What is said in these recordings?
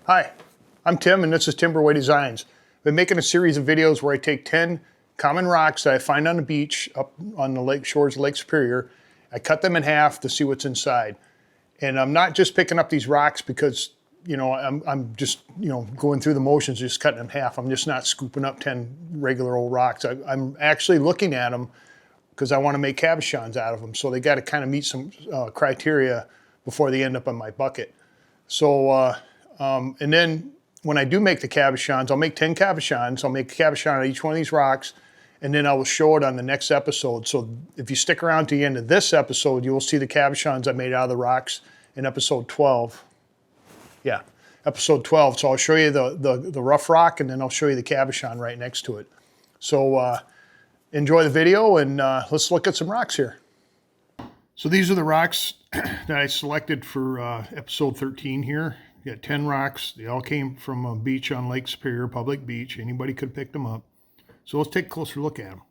Hi, I'm Tim and this is Timberway Designs. I've been making a series of videos where I take 10 common rocks that I find on the beach up on the lake shores of Lake Superior. I cut them in half to see what's inside. And I'm not just picking up these rocks because, I'm just, going through the motions, just cutting them in half. I'm just not scooping up 10 regular old rocks. I'm actually looking at them because I want to make cabochons out of them. So they got to kind of meet some criteria before they end up in my bucket. So, and then when I do make the cabochons, I'll make 10 cabochons. I'll make a cabochon out of each one of these rocks, and then I will show it on the next episode. So if you stick around to the end of this episode, you will see the cabochons I made out of the rocks in episode 12. Yeah, episode 12. So I'll show you the rough rock, and then I'll show you the cabochon right next to it. So enjoy the video, and let's look at some rocks here. So these are the rocks that I selected for episode 13 here. You got 10 rocks. They all came from a beach on Lake Superior, public beach. Anybody could pick them up. So let's take a closer look at them.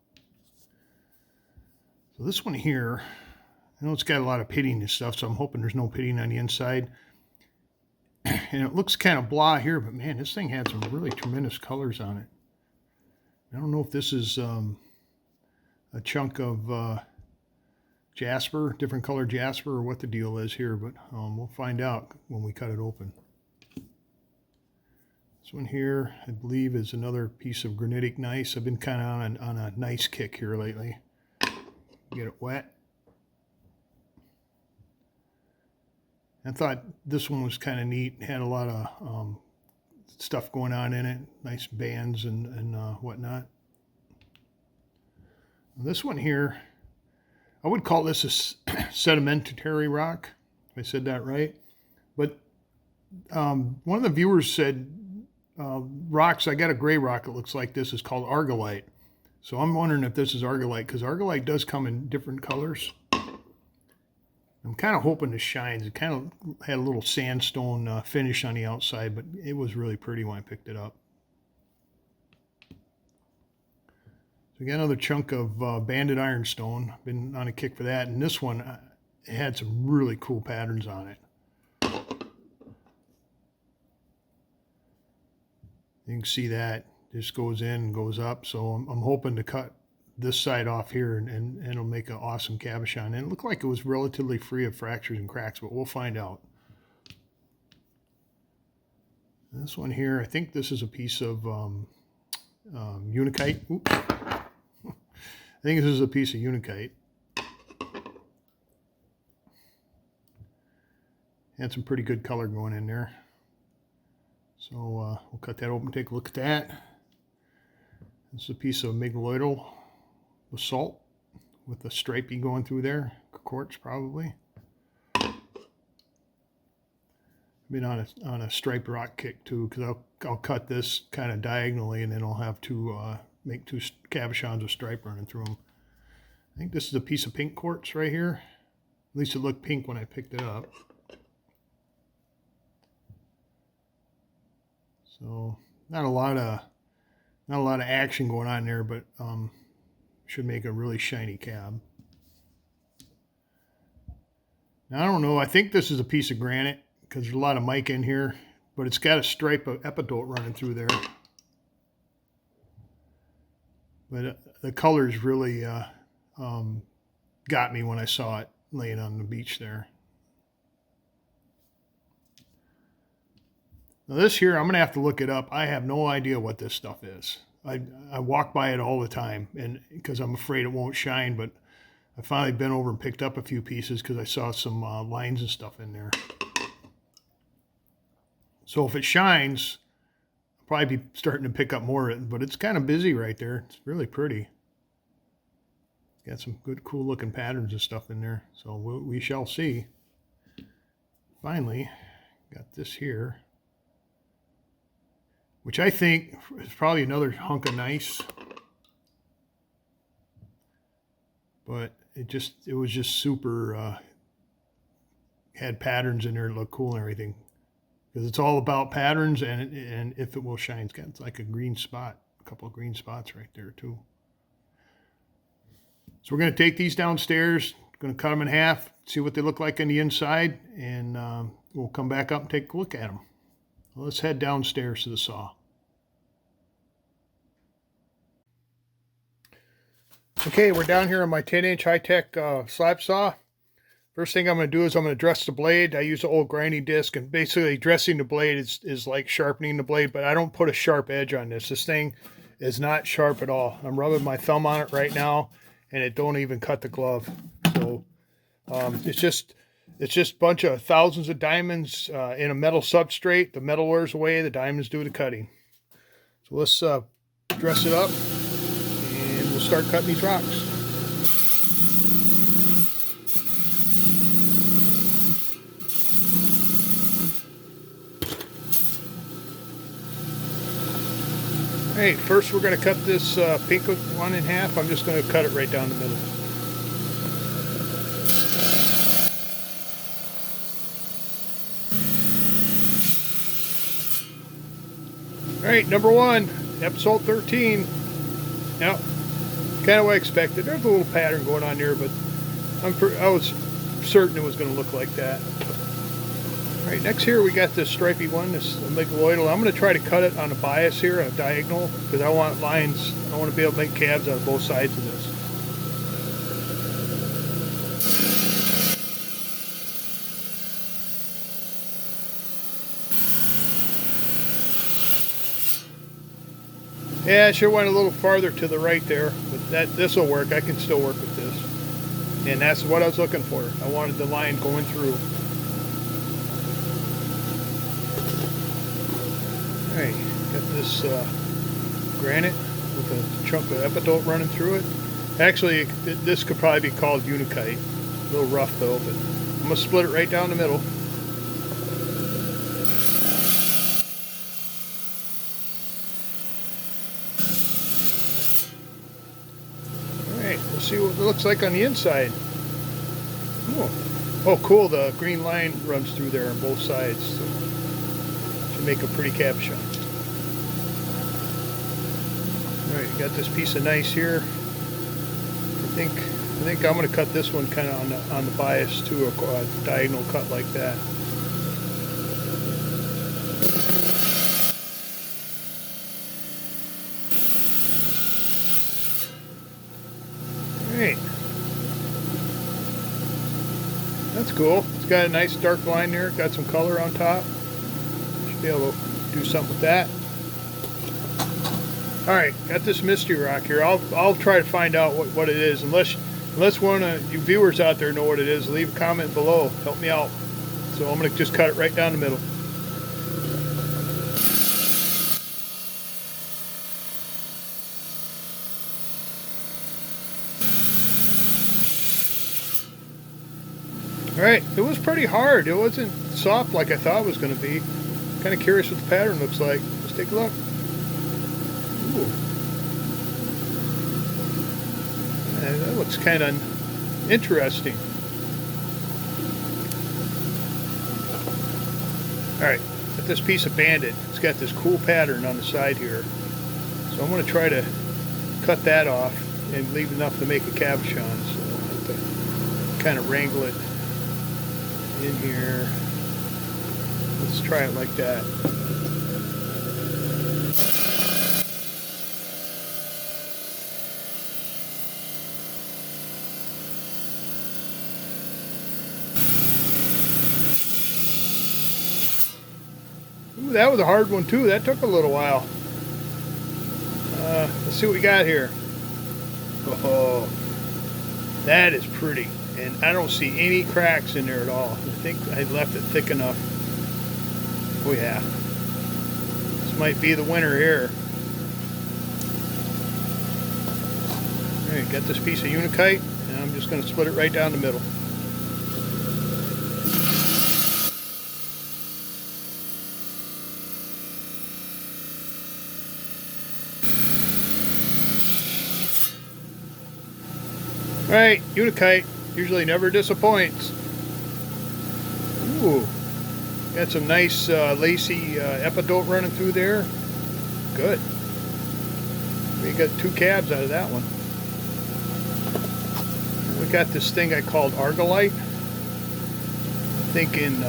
So this one here, I know it's got a lot of pitting and stuff, so I'm hoping there's no pitting on the inside. And it looks kind of blah here, but man, this thing had some really tremendous colors on it. I don't know if this is a chunk of jasper, different color jasper, or what the deal is here, but we'll find out when we cut it open. This one here, I believe, is another piece of granitic gneiss. I've been kind of on a gneiss kick here lately. Get it wet. I thought this one was kind of neat. Had a lot of stuff going on in it, nice bands and whatnot. This one here, I would call this a sedimentary rock, if I said that right. But one of the viewers said, rocks, I got a gray rock that looks like this, is called argillite. So I'm wondering if this is argillite, because argillite does come in different colors. I'm kind of hoping this shines. It kind of had a little sandstone finish on the outside, but it was really pretty when I picked it up. So we got another chunk of banded ironstone. Been on a kick for that. And this one, it had some really cool patterns on it. You can see that just goes in and goes up. So I'm hoping to cut this side off here and it'll make an awesome cabochon. And it looked like it was relatively free of fractures and cracks, but we'll find out. This one here, I think this is a piece of unikite. Oops. I think this is a piece of unikite. Had some pretty good color going in there. So we'll cut that open, take a look at that. This is a piece of megaloidal basalt with a stripey going through there. Quartz probably. Been on a striped rock kick too, because I'll cut this kind of diagonally, and then I'll have to make two cabochons with stripe running through them. I think this is a piece of pink quartz right here. At least it looked pink when I picked it up. So not a lot of action going on there, but should make a really shiny cab. Now I don't know. I think this is a piece of granite, because there's a lot of mica in here, but it's got a stripe of epidote running through there. But the colors really got me when I saw it laying on the beach there. Now this here, I'm going to have to look it up. I have no idea what this stuff is. I walk by it all the time, and because I'm afraid it won't shine, but I finally been over and picked up a few pieces because I saw some lines and stuff in there. So if it shines, I'll probably be starting to pick up more of it, but it's kind of busy right there. It's really pretty. Got some good, cool looking patterns and stuff in there. So we shall see. Finally, got this here, which I think is probably another hunk of gneiss. But it was just super, had patterns in there that look cool and everything. Because it's all about patterns and if it will shine. It's got like a green spot, a couple of green spots right there too. So we're going to take these downstairs, going to cut them in half, see what they look like on the inside, and we'll come back up and take a look at them. Well, let's head downstairs to the saw. Okay, we're down here on my 10-inch high-tech slab saw. First thing I'm going to do is I'm going to dress the blade. I use an old grinding disc, and basically dressing the blade is like sharpening the blade, but I don't put a sharp edge on this. This thing is not sharp at all. I'm rubbing my thumb on it right now, and it don't even cut the glove. So it's just a bunch of thousands of diamonds in a metal substrate. The metal wears away, the diamonds do the cutting. So let's dress it up, and we'll start cutting these rocks. Alright, first we're going to cut this pink one in half. I'm just going to cut it right down the middle. Alright, number 1, episode 13. Yep, kind of what I expected. There's a little pattern going on here, but I was certain it was going to look like that. Alright, next here we got this stripy one, this amygdaloidal. I'm going to try to cut it on a bias here, a diagonal, because I want lines. I want to be able to make cabs out of both sides of this. Yeah, I should have went a little farther to the right there, but this will work. I can still work with this. And that's what I was looking for. I wanted the line going through. Alright, got this granite with a chunk of epidote running through it. Actually, this could probably be called unikite. A little rough though, but I'm going to split it right down the middle. Alright, let's see what it looks like on the inside. Oh cool, the green line runs through there on both sides. So should make a pretty cabochon. Alright, got this piece of nice here. I think I'm going to cut this one kind of on the bias to a diagonal cut like that. Alright. That's cool. It's got a nice dark line there. Got some color on top. Should be able to do something with that. Alright, got this mystery rock here. I'll try to find out what it is. Unless one of you viewers out there know what it is, leave a comment below. Help me out. So I'm going to just cut it right down the middle. Alright, it was pretty hard. It wasn't soft like I thought it was going to be. Kind of curious what the pattern looks like. Let's take a look. Ooh. That looks kind of interesting. Alright, got this piece of banded. It's got this cool pattern on the side here. So I'm going to try to cut that off and leave enough to make a cabochon. So I'll have to kind of wrangle it in here. Let's try it like that. Ooh, that was a hard one too. That took a little while. Let's see what we got here. Oh, that is pretty. And I don't see any cracks in there at all. I think I left it thick enough. Oh yeah. This might be the winner here. Alright, got this piece of unikite, and I'm just going to split it right down the middle. Alright, unikite usually never disappoints. Ooh, got some nice lacy epidote running through there. Good. We got 2 cabs out of that one. We got this thing I called argillite. Thinking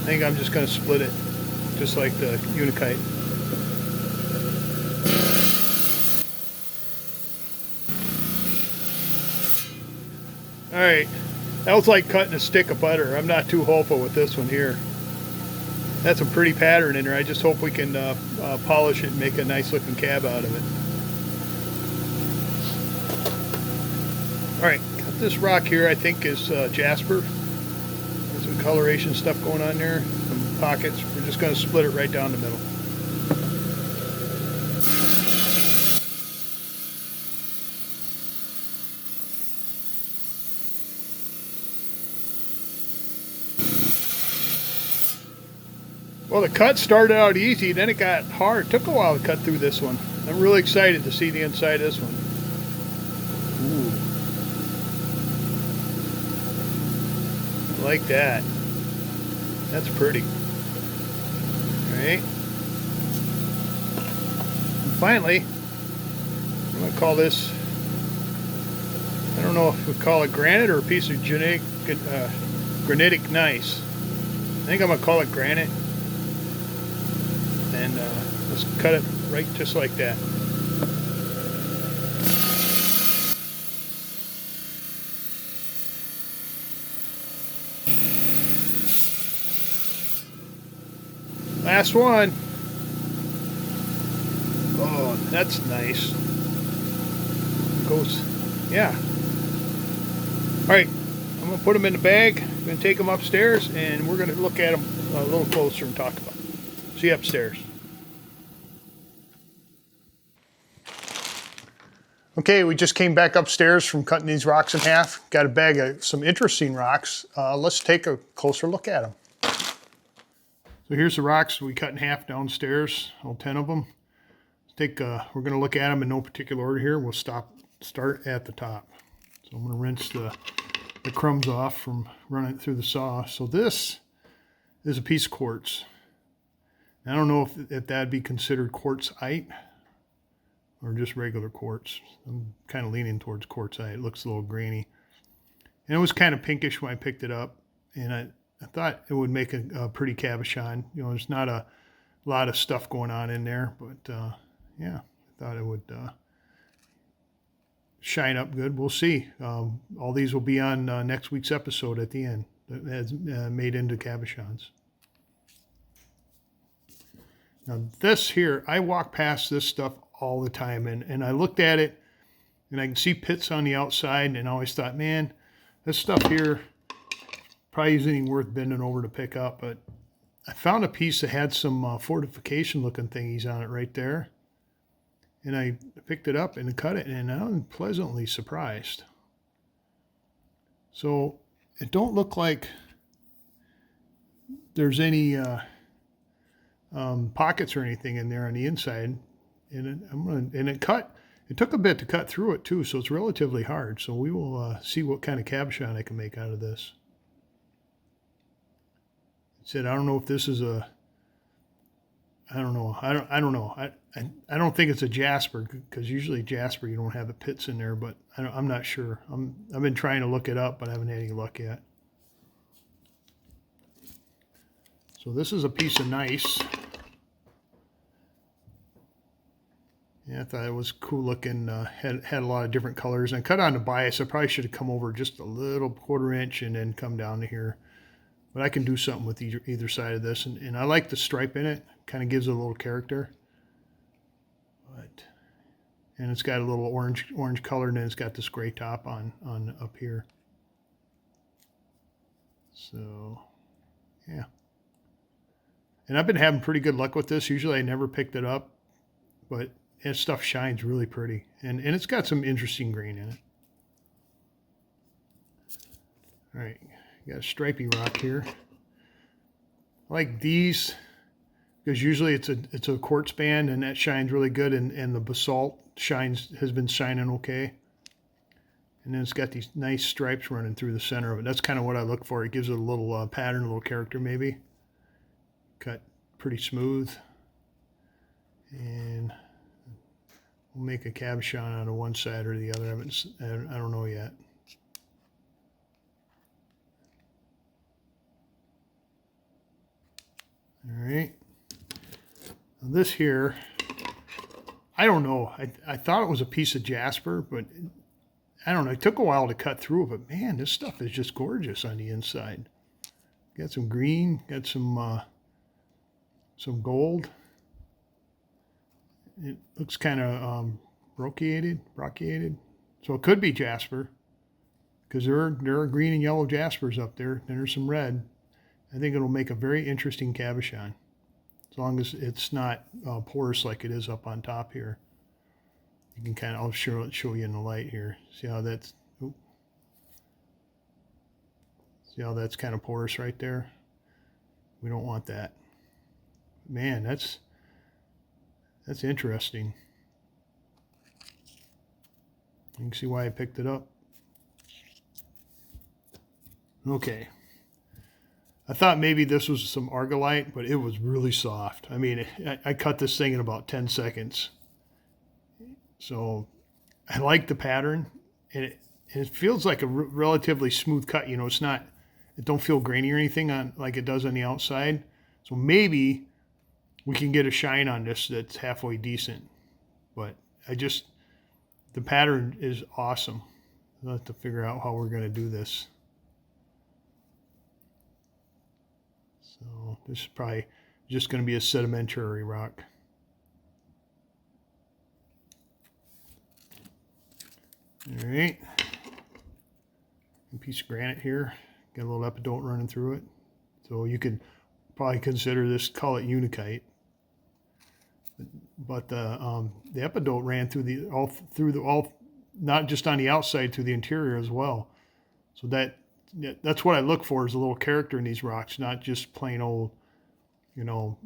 think I'm just going to split it, just like the Unikite. Alright, that was like cutting a stick of butter. I'm not too hopeful with this one here. That's a pretty pattern in there. I just hope we can polish it and make a nice looking cab out of it. Alright, got this rock here I think is jasper. There's some coloration stuff going on there, some pockets. We're just going to split it right down the middle. Well, the cut started out easy, then it got hard. It took a while to cut through this one. I'm really excited to see the inside of this one. Ooh. I like that. That's pretty. Alright. And finally, I'm going to call this, I don't know if we call it granite or a piece of granitic gneiss. I think I'm going to call it granite. And let's cut it right just like that. Last one. Oh, that's nice. It goes, yeah. All right, I'm gonna put them in the bag. I'm gonna take them upstairs, and we're gonna look at them a little closer and talk about them. See you upstairs. Okay, we just came back upstairs from cutting these rocks in half. Got a bag of some interesting rocks. Let's take a closer look at them. So here's the rocks we cut in half downstairs, all 10 of them. We're going to look at them in no particular order here. We'll start at the top. So I'm going to rinse the crumbs off from running it through the saw. So this is a piece of quartz. I don't know if that'd be considered quartzite or just regular quartz. I'm kind of leaning towards quartzite. It looks a little grainy. And it was kind of pinkish when I picked it up. And I thought it would make a pretty cabochon. You know, there's not a lot of stuff going on in there. But, yeah, I thought it would shine up good. We'll see. All these will be on next week's episode at the end. That's made into cabochons. Now this here, I walk past this stuff all the time, and I looked at it, and I can see pits on the outside, and I always thought, man, this stuff here probably isn't even worth bending over to pick up. But I found a piece that had some fortification looking thingies on it right there, and I picked it up and cut it, and I'm pleasantly surprised. So it don't look like there's any pockets or anything in there on the inside, and it took a bit to cut through it too, so it's relatively hard. So we will see what kind of cabochon I can make out of this. It said, I don't know if this is a, I don't know. I don't know. I don't think it's a jasper, because usually jasper you don't have the pits in there, but I'm not sure. I've been trying to look it up, but I haven't had any luck yet. So this is a piece of gneiss. Yeah, I thought it was cool looking. Had a lot of different colors. And cut on the bias. I probably should have come over just a little 1/4 inch and then come down to here. But I can do something with either side of this. And I like the stripe in it. Kind of gives it a little character. And it's got a little orange color, and then it's got this gray top on up here. So, yeah. And I've been having pretty good luck with this. Usually I never picked it up, but this stuff shines really pretty. And it's got some interesting grain in it. All right, got a stripy rock here. I like these because usually it's a quartz band, and that shines really good, and the basalt has been shining okay. And then it's got these nice stripes running through the center of it. That's kind of what I look for. It gives it a little pattern, a little character maybe. Cut pretty smooth, and we'll make a cabochon out of one side or the other. I don't know yet. All right. Now this here, I don't know. I thought it was a piece of jasper, but I don't know. It took a while to cut through it, but man, this stuff is just gorgeous on the inside. Got some green, got some gold. It looks kind of broccated. So it could be jasper, because there are green and yellow jaspers up there. And there's some red. I think it'll make a very interesting cabochon, as long as it's not porous like it is up on top here. You can kind of, I'll show you in the light here. See how that's, see how that's kind of porous right there? We don't want that. Man, that's interesting. You can see why I picked it up. Okay. I thought maybe this was some argillite, but it was really soft. I mean, I cut this thing in about 10 seconds. So I like the pattern, and it feels like a relatively smooth cut. You know, it's not, it don't feel grainy or anything on like it does on the outside. So maybe we can get a shine on this that's halfway decent. But the pattern is awesome. I'll have to figure out how we're going to do this. So this is probably just going to be a sedimentary rock. All right. A piece of granite here. Got a little epidote running through it. So you could probably consider this, call it unikite. But the epidote ran through all, not just on the outside, through the interior as well. So that's what I look for, is a little character in these rocks, not just plain old, you know,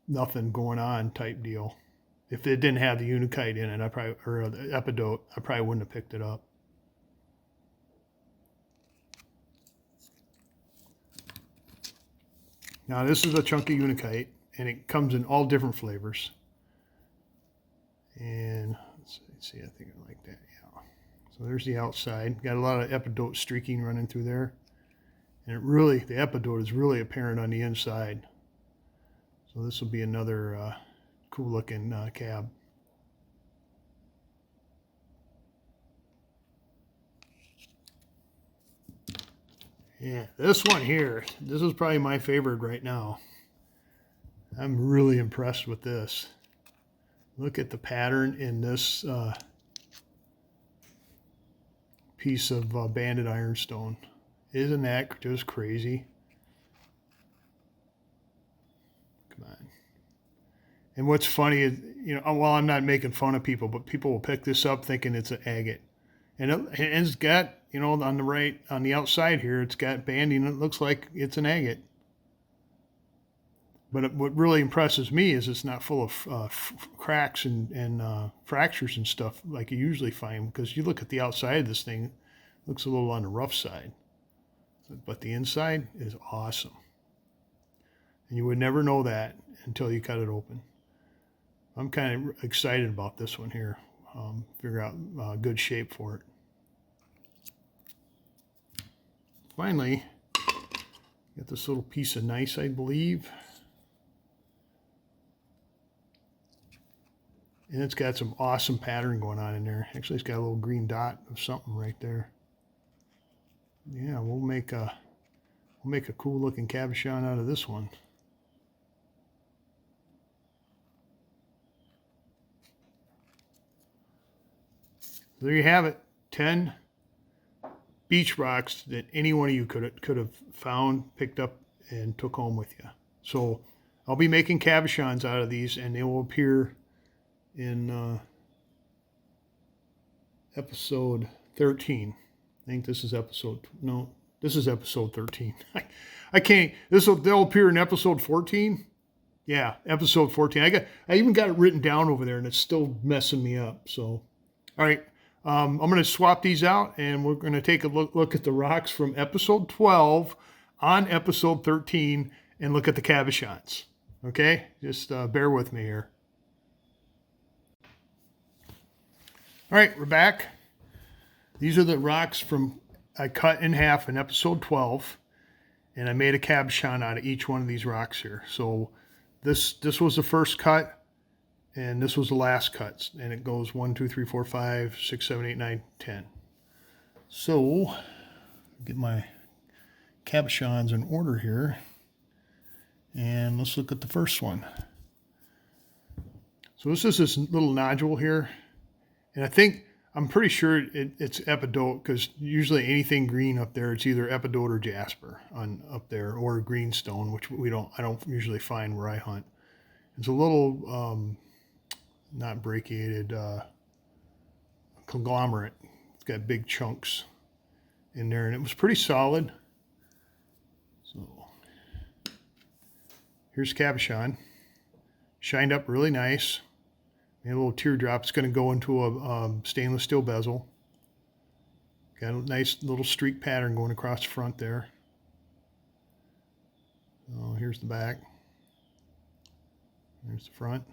nothing going on type deal. If it didn't have the unikite in it, or the epidote, I probably wouldn't have picked it up. Now this is a chunky unikite, and it comes in all different flavors. And let's see, I think I like that. Yeah. So there's the outside. Got a lot of epidote streaking running through there, and the epidote is really apparent on the inside. So this will be another cool looking cab. Yeah, this one here, this is probably my favorite right now. I'm really impressed with this. Look at the pattern in this piece of banded ironstone. Isn't that just crazy? Come on. And what's funny is, you know, well, I'm not making fun of people, but people will pick this up thinking it's an agate. And it's got, you know, on the outside here, it's got banding. It looks like it's an agate. But what really impresses me is it's not full of cracks and fractures and stuff like you usually find, because you look at the outside of this thing, it looks a little on the rough side. But the inside is awesome. And you would never know that until you cut it open. I'm kind of excited about this one here. Figure out a good shape for it. Finally, got this little piece of gneiss, I believe. And it's got some awesome pattern going on in there. Actually, it's got a little green dot of something right there. Yeah, we'll make a cool looking cabochon out of this one. There you have it. 10 beach rocks that any one of you could have found, picked up, and took home with you. So I'll be making cabochons out of these, and they will appear in episode 13. I think this is this is episode 13. I can't, they'll appear in episode 14. Yeah, episode 14. I even got it written down over there, and it's still messing me up. So, all right. I'm going to swap these out, and we're going to take a look at the rocks from episode 12 on episode 13 and look at the cabochons. Okay? Just bear with me here. All right, we're back. These are the rocks I cut in half in episode 12. and I made a cabochon out of each one of these rocks here. So this was the first cut, and this was the last cut, and it goes 1, 2, 3, 4, 5, 6, 7, 8, 9, 10. So get my cabochons in order here, and let's look at the first one. So this is this little nodule here, and I'm pretty sure it's epidote, because usually anything green up there, it's either epidote or jasper up there, or greenstone, which I don't usually find where I hunt. It's a little not brachiated conglomerate. It's got big chunks in there, and it was pretty solid. So here's cabochon, shined up really nice. And a little teardrop. It's going to go into a stainless steel bezel. Got a nice little streak pattern going across the front there. Oh, here's the back. There's the front.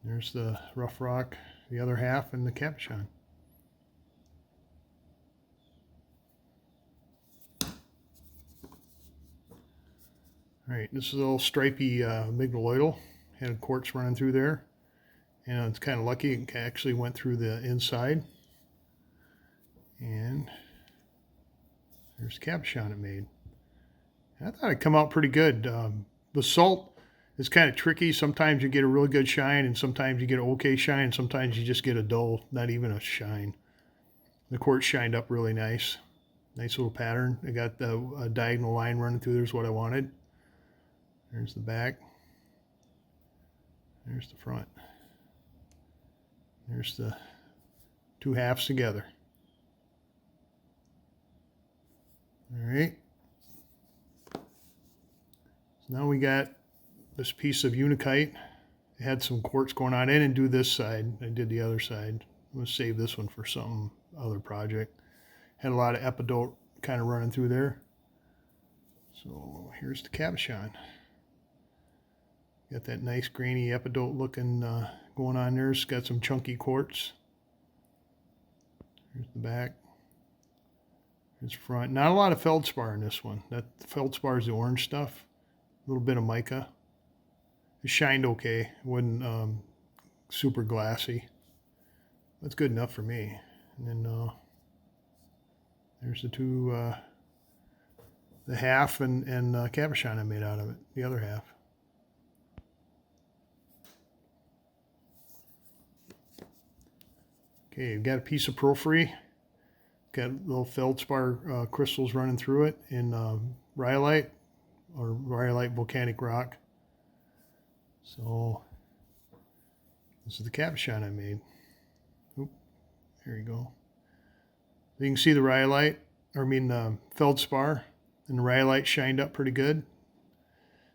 There's the rough rock, the other half, and the cabochon. All right, this is a little stripy amygdaloidal. Had a quartz running through there, and it's kind of lucky it actually went through the inside. And there's the cabochon it made. I thought it'd come out pretty good. Basalt is kind of tricky. Sometimes you get a really good shine, and sometimes you get an okay shine, and sometimes you just get a dull, not even a shine. The quartz shined up really nice. Nice little pattern. I got the diagonal line running through there is what I wanted. There's the back. There's the front. There's the two halves together. All right. So now we got this piece of unakite. I had some quartz going on. I didn't do this side. I did the other side. I'm going to save this one for some other project. Had a lot of epidote kind of running through there. So here's the cabochon. Got that nice grainy epidote looking going on there. It's got some chunky quartz. Here's the back. Here's the front. Not a lot of feldspar in this one. That feldspar is the orange stuff. A little bit of mica. It shined okay. It wasn't super glassy. That's good enough for me. And then there's the two, the half and cabochon I made out of it. The other half. Okay, you've got a piece of porphyry. Got little feldspar crystals running through it in rhyolite, or rhyolite volcanic rock. So this is the cabochon I made. Oop, there you go. So you can see the rhyolite, feldspar, and the rhyolite shined up pretty good.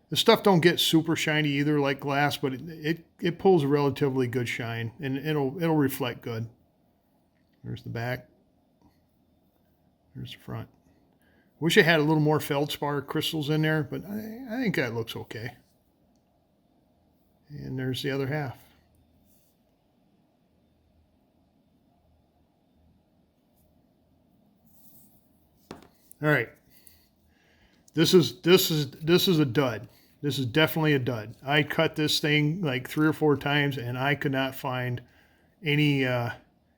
The stuff don't get super shiny either, like glass, but it pulls a relatively good shine, and it'll reflect good. There's the back. There's the front. Wish I had a little more feldspar crystals in there, but I think that looks okay. And there's the other half. All right. This is a dud. This is definitely a dud. I cut this thing like 3 or 4 times, and I could not find any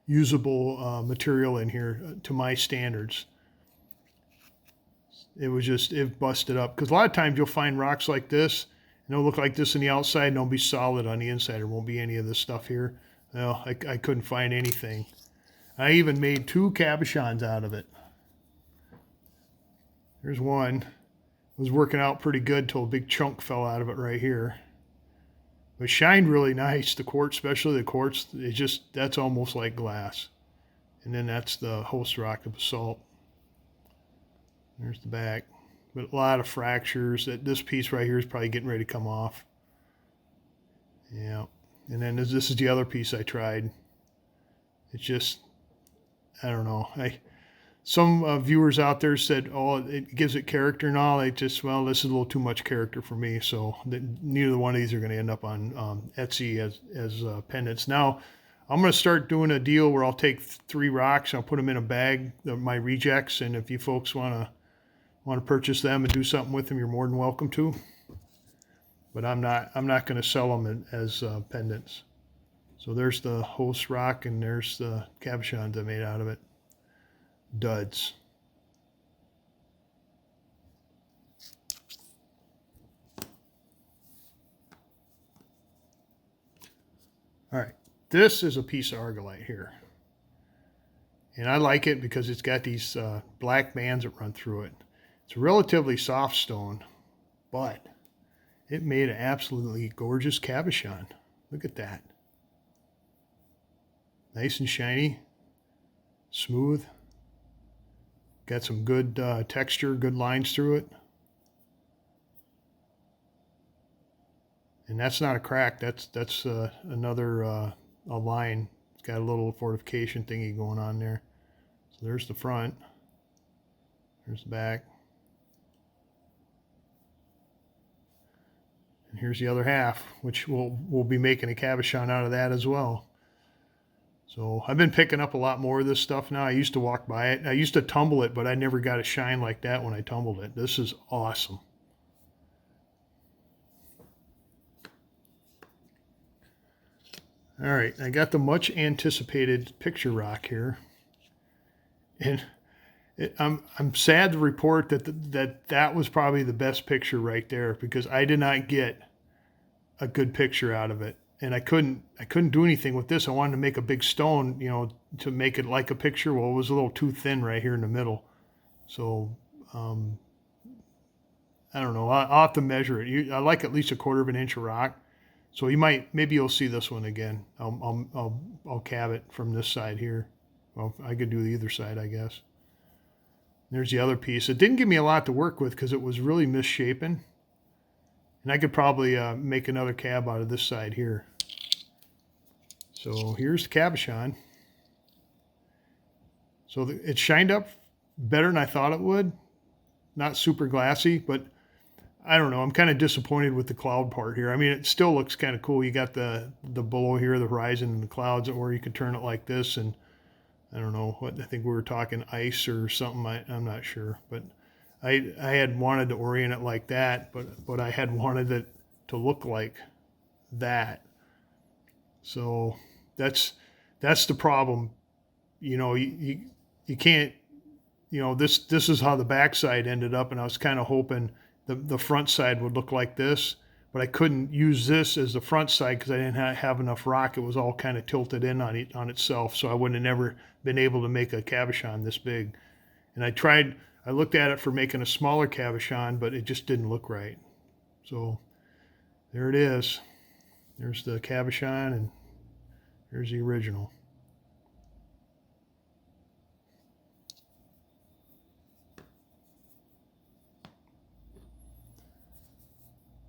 usable material in here to my standards. It busted up, because a lot of times you'll find rocks like this, and they'll look like this on the outside, and they'll be solid on the inside. There won't be any of this stuff here. Well, I couldn't find anything. I even made 2 cabochons out of it. There's one. It was working out pretty good till a big chunk fell out of it right here. But it shined really nice. The quartz, especially the quartz, that's almost like glass. And then that's the host rock, the basalt. There's the back. But a lot of fractures. This piece right here is probably getting ready to come off. Yeah. And then this is the other piece I tried. It's just, I don't know. Some viewers out there said, oh, it gives it character and all. This is a little too much character for me. So neither one of these are going to end up on Etsy as pendants. Now, I'm going to start doing a deal where I'll take 3 rocks, I'll put them in a bag, my rejects, and if you folks want to Want to purchase them and do something with them, you're more than welcome to. But I'm not going to sell them as pendants. So there's the host rock, and there's the cabochons I made out of it. Duds. All right, this is a piece of argillite here. And I like it because it's got these black bands that run through it. It's a relatively soft stone, but it made an absolutely gorgeous cabochon. Look at that. Nice and shiny, smooth. Got some good texture, good lines through it. And that's not a crack. That's another a line. It's got a little fortification thingy going on there. So there's the front. There's the back. And here's the other half, which we'll be making a cabochon out of that as well. So I've been picking up a lot more of this stuff now. I used to walk by it. I used to tumble it, but I never got a shine like that when I tumbled it. This is awesome. All right, I got the much anticipated picture rock here. And I'm sad to report that was probably the best picture right there, because I did not get a good picture out of it. And I couldn't do anything with this. I wanted to make a big stone, you know, to make it like a picture. Well, it was a little too thin right here in the middle. So I don't know. I'll have to measure it. I like at least 1/4 inch of rock. So maybe you'll see this one again. I'll cab it from this side here. Well, I could do the either side, I guess. There's the other piece. It didn't give me a lot to work with because it was really misshapen. And I could probably make another cab out of this side here. So here's the cabochon. So it shined up better than I thought it would. Not super glassy, but I don't know. I'm kind of disappointed with the cloud part here. I mean, it still looks kind of cool. You got the below here, the horizon and the clouds, or you could turn it like this. And I don't know what, I think we were talking ice or something. I'm not sure, but I had wanted to orient it like that, but I had wanted it to look like that. So that's the problem. You know, you can't, you know, this is how the backside ended up, and I was kind of hoping the front side would look like this, but I couldn't use this as the front side because I didn't have enough rock. It was all kind of tilted in on itself, so I would have never been able to make a cabochon this big. And I looked at it for making a smaller cabochon, but it just didn't look right. So there it is. There's the cabochon, and here's the original.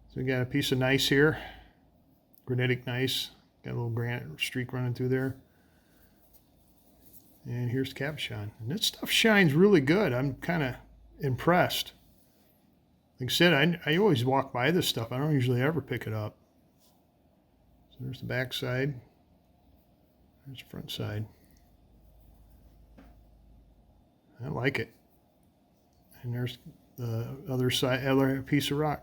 So we got a piece of gneiss here, granitic gneiss. Got a little granite streak running through there. And here's the cabochon. And this stuff shines really good. I'm kind of impressed. Like I said, I always walk by this stuff. I don't usually ever pick it up. So there's the back side. There's the front side. I like it. And there's the other side, other piece of rock.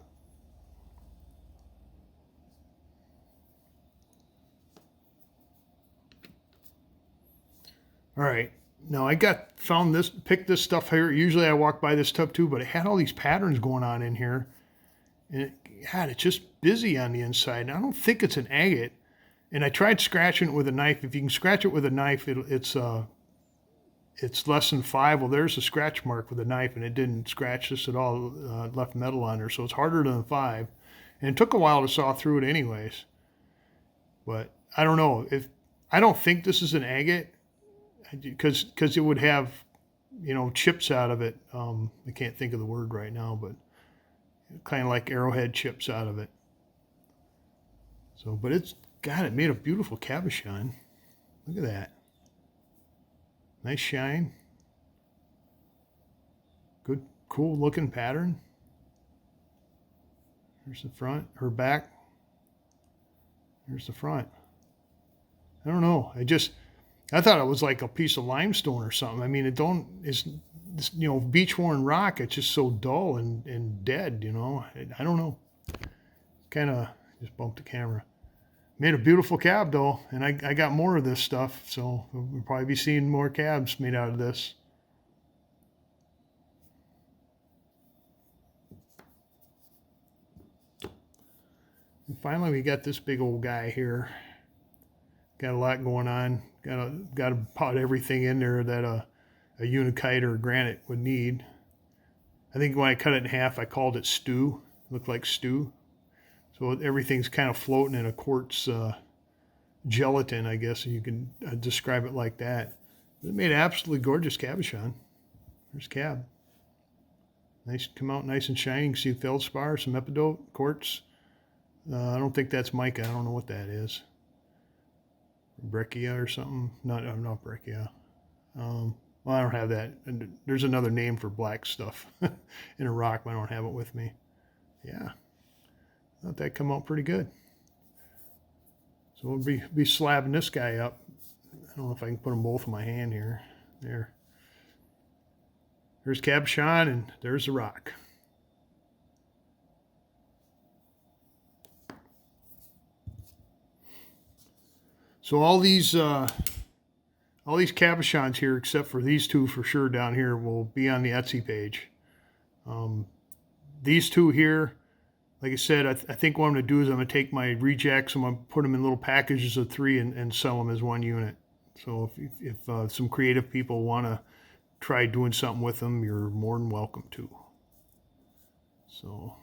All right, now picked this stuff here. Usually I walk by this stuff too, but it had all these patterns going on in here. And it's just busy on the inside. And I don't think it's an agate. And I tried scratching it with a knife. If you can scratch it with a knife, it's less than 5. Well, there's a scratch mark with a knife, and it didn't scratch this at all. Left metal on there, so it's harder than 5. And it took a while to saw through it anyways. But I don't know. I don't think this is an agate, because it would have, you know, chips out of it. I can't think of the word right now, but kind of like arrowhead chips out of it. So, but it made a beautiful cabochon. Look at that. Nice shine. Good, cool looking pattern. Here's the front, her back. Here's the front. I don't know. I thought it was like a piece of limestone or something. I mean, it's this, beach worn rock, it's just so dull and dead, I don't know. Kind of just bumped the camera. Made a beautiful cab though, and I got more of this stuff, so we'll probably be seeing more cabs made out of this. And finally, we got this big old guy here. Got a lot going on. Got about everything in there that a unikite or a granite would need. I think when I cut it in half, I called it stew. Looked like stew. So everything's kind of floating in a quartz gelatin, I guess you can describe it like that. It made an absolutely gorgeous cabochon. There's cab. Nice, come out nice and shiny. You can see feldspar, some epidote, quartz. I don't think that's mica. I don't know what that is. Breccia or something. Not breccia. Well, I don't have that. And there's another name for black stuff in a rock, but I don't have it with me. Yeah. Thought that come out pretty good. So we'll be slabbing this guy up. I don't know if I can put them both in my hand here. There. There's cabochon and there's the rock. So all these cabochons here, except for these two for sure down here, will be on the Etsy page. These two here, like I said, I think what I'm going to do is I'm going to take my rejects, I'm going to put them in little packages of 3 and sell them as one unit. So if some creative people want to try doing something with them, you're more than welcome to. So,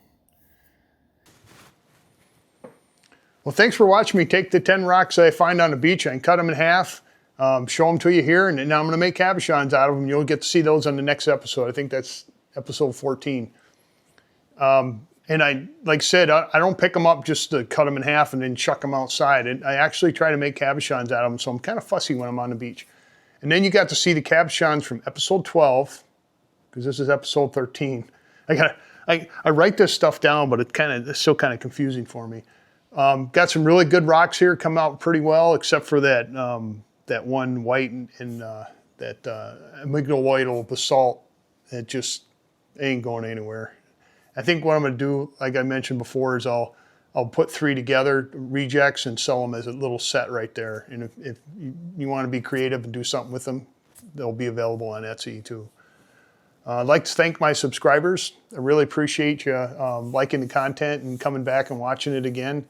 well, thanks for watching me take the 10 rocks I find on the beach and cut them in half, show them to you here, and now I'm going to make cabochons out of them. You'll get to see those on the next episode. I think that's episode 14. And like I said, I don't pick them up just to cut them in half and then chuck them outside. And I actually try to make cabochons out of them, so I'm kind of fussy when I'm on the beach. And then you got to see the cabochons from episode 12, because this is episode 13. I write this stuff down, but it's still kind of confusing for me. Got some really good rocks here, come out pretty well, except for that one white and that amygdaloidal basalt. It just ain't going anywhere. I think what I'm going to do, like I mentioned before, is I'll put 3 together, rejects, and sell them as a little set right there. And if you want to be creative and do something with them, they'll be available on Etsy too. I'd like to thank my subscribers. I really appreciate you liking the content and coming back and watching it again.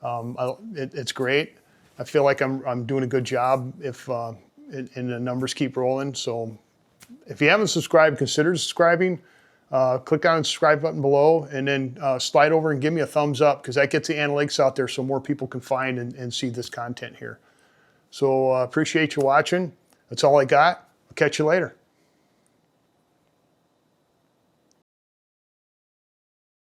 It's great. I feel like I'm doing a good job if and the numbers keep rolling. So if you haven't subscribed, consider subscribing. Click on the subscribe button below, and then slide over and give me a thumbs up, because that gets the analytics out there so more people can find and see this content here. So appreciate you watching. That's all I got. I'll catch you later.